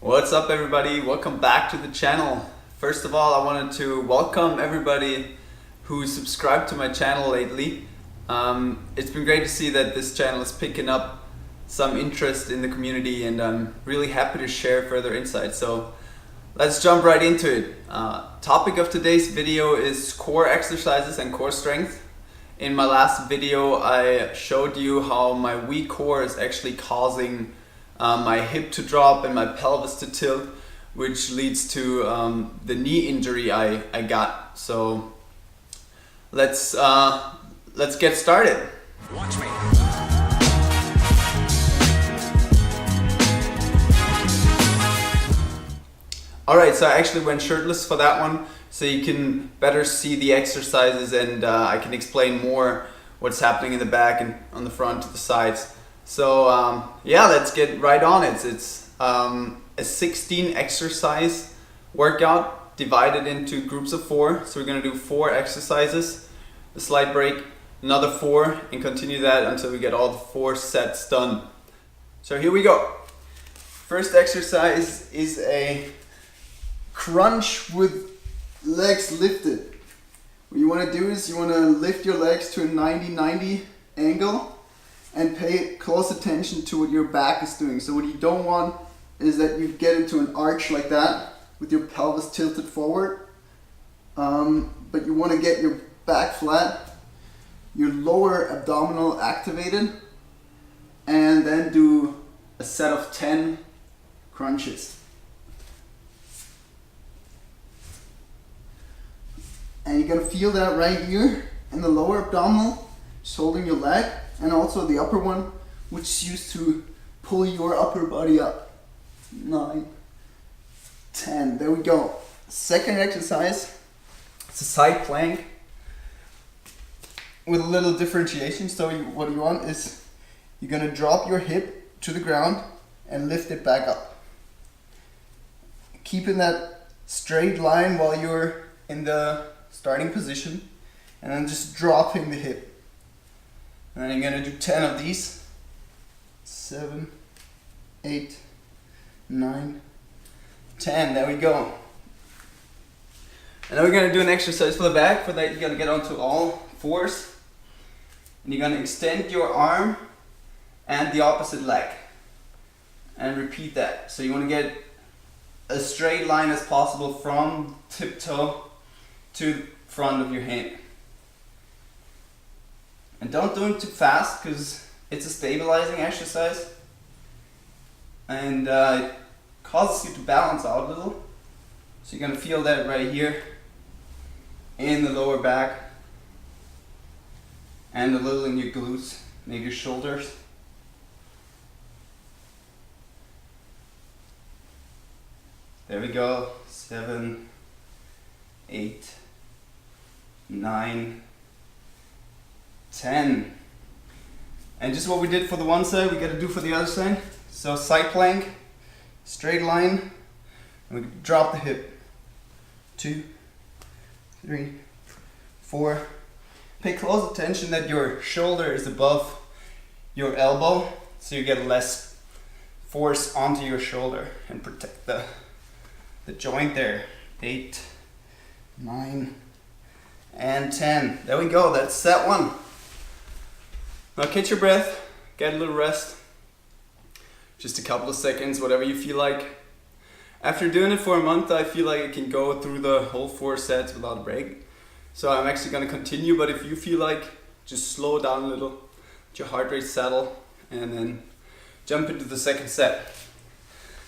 What's up everybody? Welcome back to the channel. First of all, I wanted to welcome everybody who subscribed to my channel lately. It's been great to see that this channel is picking up some interest in the community, and I'm really happy to share further insights. So let's jump right into it. Topic of today's video is core exercises and core strength. In my last video I showed you how my weak core is actually causing my hip to drop and my pelvis to tilt, which leads to the knee injury I got. So let's get started. Watch me. Alright, so I actually went shirtless for that one so you can better see the exercises, and I can explain more what's happening in the back and on the front, to the sides. So yeah, let's get right on it. It's a 16 exercise workout divided into groups of 4. So we're going to do 4 exercises, a slight break, another 4, and continue that until we get all the 4 sets done. So here we go. First exercise is a crunch with legs lifted. What you want to do is you want to lift your legs to a 90-90 angle and pay close attention to what your back is doing. So what you don't want is that you get into an arch like that with your pelvis tilted forward, but you want to get your back flat, your lower abdominal activated, and then do a set of 10 crunches. And you're going to feel that right here in the lower abdominal, just holding your leg, and also the upper one, which is used to pull your upper body up. 9, 10, there we go. Second exercise, it's a side plank with a little differentiation. So what you want is you're going to drop your hip to the ground and lift it back up. Keeping that straight line while you're in the starting position, and then just dropping the hip. And then you're going to do 10 of these. 7, 8, 9, 10. There we go. And then we're going to do an exercise for the back. For that, you're going to get onto all fours. And you're going to extend your arm and the opposite leg. And repeat that. So you want to get as straight line as possible from tiptoe to front of your hand. And don't do it too fast, because it's a stabilizing exercise, and it causes you to balance out a little. So you're going to feel that right here in the lower back and a little in your glutes, maybe your shoulders. There we go. 7, 8, 9, 10. And just what we did for the one side, we got to do for the other side. So side plank, straight line, and we drop the hip. 2, 3, 4. Pay close attention that your shoulder is above your elbow, so you get less force onto your shoulder and protect the joint there. 8, 9, and 10. There we go. That's set 1. Now catch your breath, get a little rest, just a couple of seconds, whatever you feel like. After doing it for a month, I feel like I can go through the whole 4 sets without a break. So I'm actually going to continue, but if you feel like, just slow down a little, let your heart rate settle, and then jump into the second set.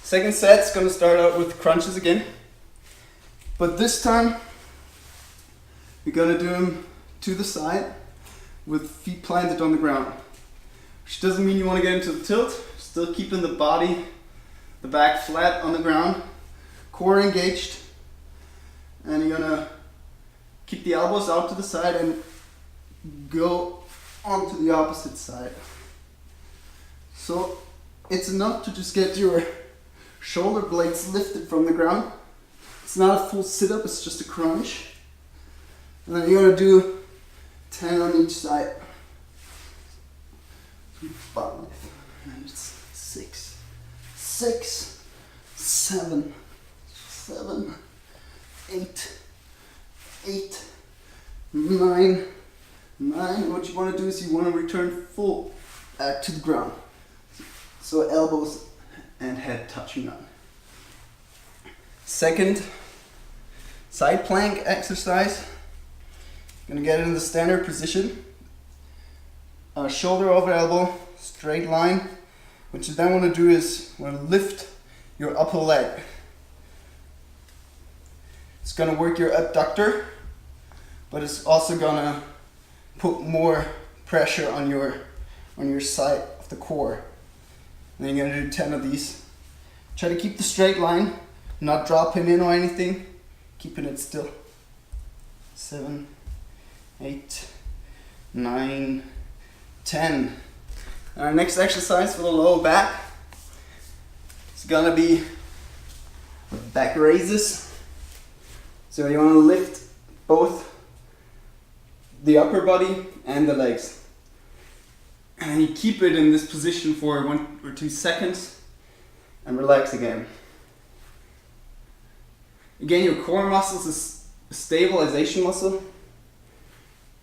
Second set's going to start out with crunches again, but this time we're going to do them to the side with feet planted on the ground, which doesn't mean you want to get into the tilt. Still keeping the body, the back flat on the ground, core engaged, and you're gonna keep the elbows out to the side and go onto the opposite side. So it's enough to just get your shoulder blades lifted from the ground. It's not a full sit-up, it's just a crunch. And then you're gonna do 10 on each side. 5, 6, 6, 7, 8, 9. What you want to do is you want to return full back to the ground. So elbows and head touching on. Second side plank exercise. Gonna get it in the standard position. Shoulder over elbow, straight line. What you then want to do is want to lift your upper leg. It's gonna work your abductor, but it's also gonna put more pressure on your side of the core. And then you're gonna do 10 of these. Try to keep the straight line, not dropping in or anything, keeping it still. 7, 8, 9, 10. Our next exercise for the lower back is gonna be back raises. So you want to lift both the upper body and the legs. And you keep it in this position for 1 or 2 seconds and relax again. Again, your core muscles is a stabilisation muscle.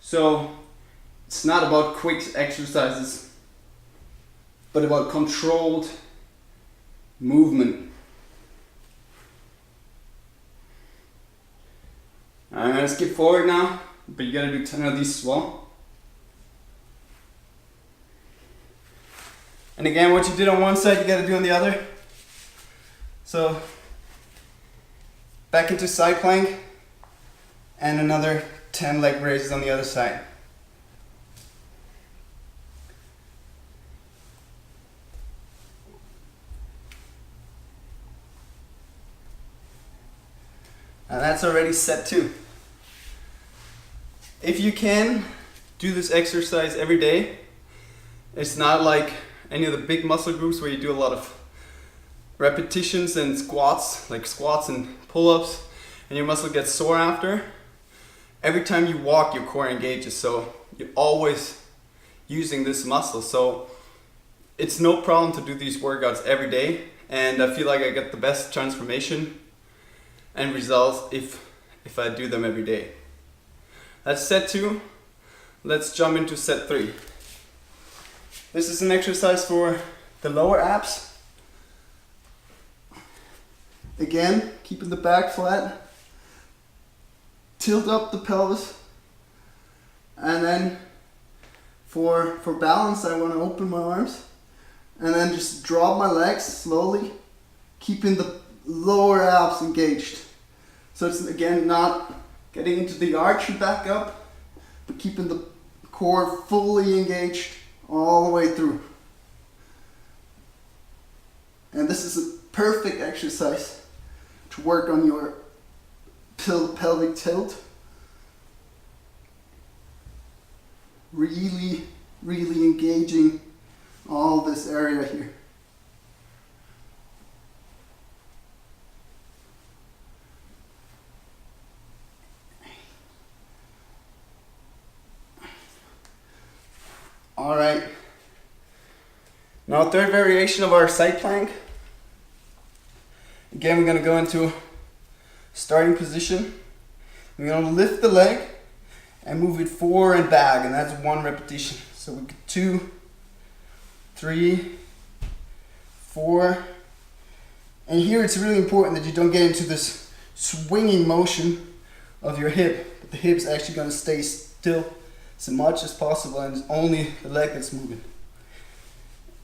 So it's not about quick exercises, but about controlled movement. I'm going to skip forward now, but you got to do 10 of these as well. And again, what you did on one side, you got to do on the other. So back into side plank and another 10 leg raises on the other side. And that's already set 2. If you can do this exercise every day, it's not like any of the big muscle groups where you do a lot of repetitions and squats, like squats and pull-ups, and your muscle gets sore after. Every time you walk, your core engages, so you're always using this muscle. So it's no problem to do these workouts every day, and I feel like I get the best transformation and results if I do them every day. That's set 2. Let's jump into set 3. This is an exercise for the lower abs. Again, keeping the back flat. Tilt up the pelvis. And then for balance, I want to open my arms. And then just drop my legs slowly, keeping the lower abs engaged. So it's again not getting into the arch and back up, but keeping the core fully engaged all the way through. And this is a perfect exercise to work on your pelvic tilt. Really, really engaging all this area here. All right. Now, third variation of our side plank. Again, we're going to go into starting position. We're going to lift the leg and move it forward and back, and that's 1 repetition. So we get 2, 3, 4. And here it's really important that you don't get into this swinging motion of your hip. But the hip's actually going to stay still as much as possible, and it's only the leg that's moving.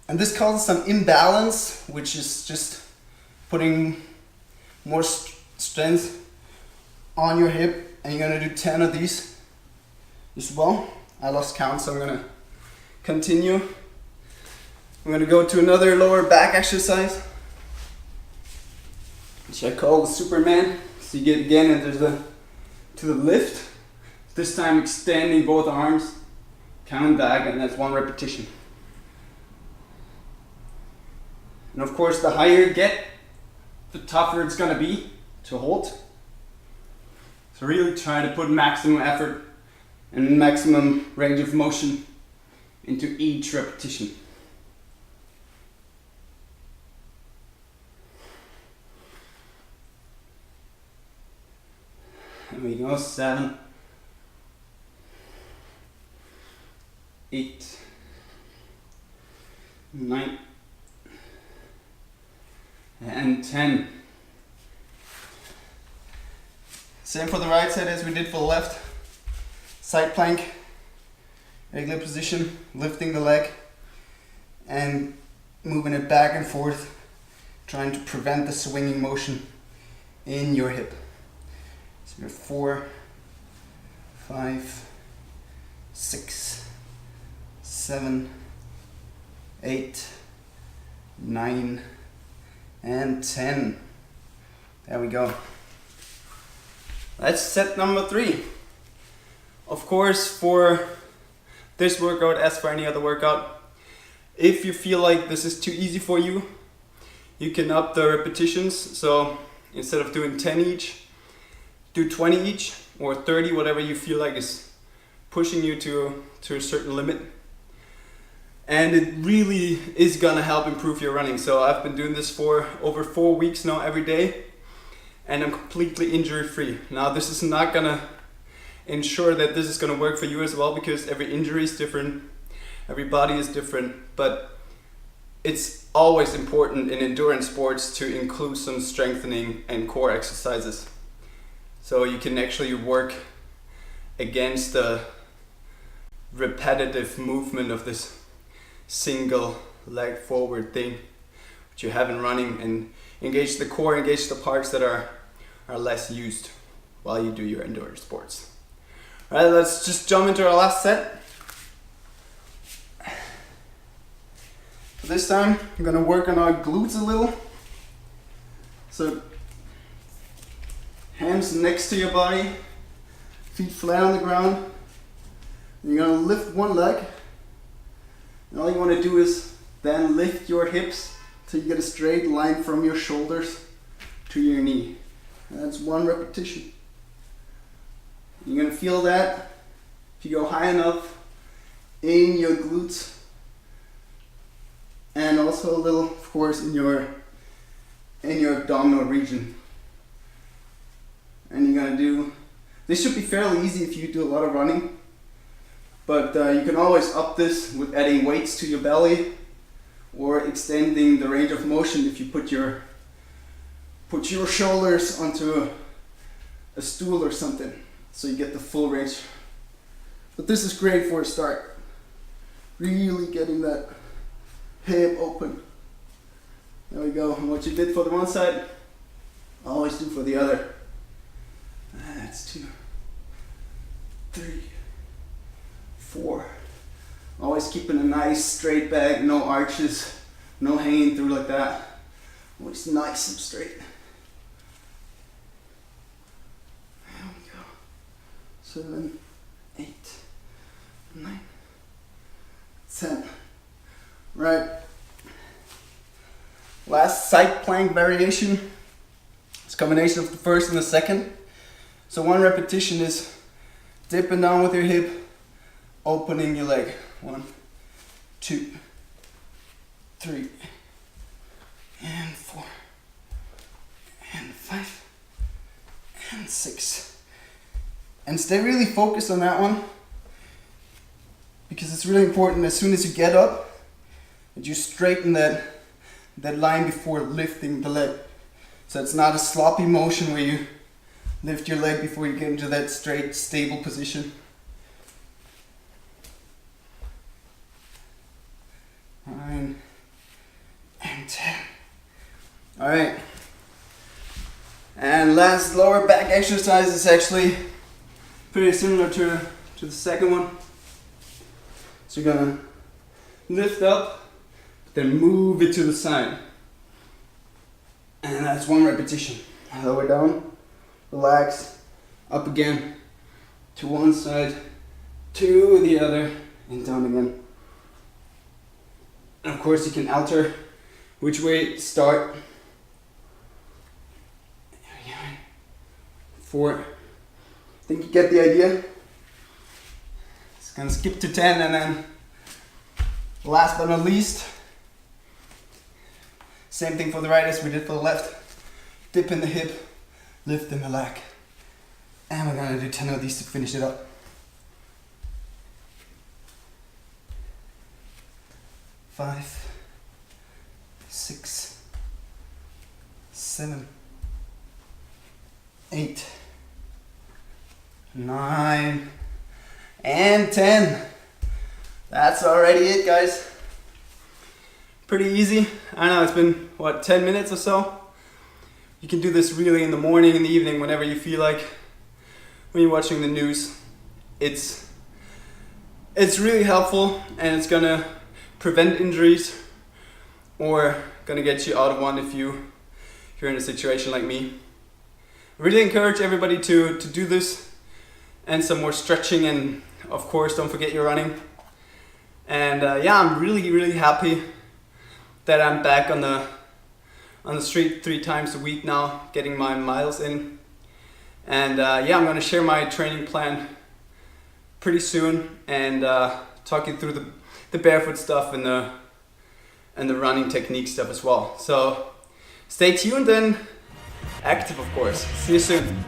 And this causes some imbalance, which is just putting more strength on your hip, and you're going to do 10 of these as well. I lost count, so I'm going to continue. We're going to go to another lower back exercise, which I call the Superman. So you get again into the lift. This time extending both arms, coming back, and that's 1 repetition. And of course, the higher you get, the tougher it's going to be to hold. So really try to put maximum effort and maximum range of motion into each repetition. Here we go, 7, 8, 9, and 10. Same for the right side as we did for the left. Side plank, regular position, lifting the leg and moving it back and forth, trying to prevent the swinging motion in your hip. So you're 4, 5, 6, 7, 8, 9, and 10. There we go. That's set number 3. Of course, for this workout, as for any other workout, if you feel like this is too easy for you, you can up the repetitions. So instead of doing 10 each, do 20 each or 30, whatever you feel like is pushing you to a certain limit. And it really is gonna help improve your running. So I've been doing this for over 4 weeks now every day, and I'm completely injury free. Now this is not gonna ensure that this is gonna work for you as well, because every injury is different, every body is different, but it's always important in endurance sports to include some strengthening and core exercises. So you can actually work against the repetitive movement of this single leg forward thing which you have in running, and engage the core, engage the parts that are less used while you do your endurance sports. All right, let's just jump into our last set. So this time I'm gonna work on our glutes a little. So hands next to your body, feet flat on the ground. And you're gonna lift one leg. And all you want to do is then lift your hips till you get a straight line from your shoulders to your knee. And that's 1 repetition. You're going to feel that if you go high enough in your glutes, and also a little, of course, in your abdominal region. And you're going to do, this should be fairly easy if you do a lot of running. But you can always up this with adding weights to your belly, or extending the range of motion if you put your shoulders onto a stool or something, so you get the full range. But this is great for a start. Really getting that hip open. There we go. And what you did for the one side, always do for the other. That's 2, 3, 4. Always keeping a nice straight back, no arches, no hanging through like that. Always nice and straight. There we go. 7, 8, 9, 10. Right. Last side plank variation. It's a combination of the first and the second. So 1 repetition is dipping down with your hip, opening your leg. 1, 2, 3, and 4, and 5, and 6. And stay really focused on that one, because it's really important as soon as you get up that you straighten that line before lifting the leg. So it's not a sloppy motion where you lift your leg before you get into that straight, stable position. 9 and 10. All right. And last lower back exercise is actually pretty similar to the second one. So you're gonna lift up, then move it to the side. And that's 1 repetition. Lower down, relax, up again, to one side, to the other, and down again. And of course you can alter which way to start. 4. I think you get the idea. Just gonna skip to 10, and then last but not least, same thing for the right as we did for the left. Dip in the hip, lift in the leg. And we're gonna do 10 of these to finish it up. 5, 6, 7, 8, 9, and 10. That's already it, guys. Pretty easy. I know it's been, what, 10 minutes or so? You can do this really in the morning, in the evening, whenever you feel like. When you're watching the news, it's really helpful, and it's gonna prevent injuries or gonna get you out of one if you're in a situation like me. I really encourage everybody to do this, and some more stretching, and of course don't forget your running. And yeah, I'm really happy that I'm back on the street 3 times a week now, getting my miles in. And yeah, I'm gonna share my training plan pretty soon, and talk you through the barefoot stuff and the running technique stuff as well. So stay tuned and active, of course. See you soon.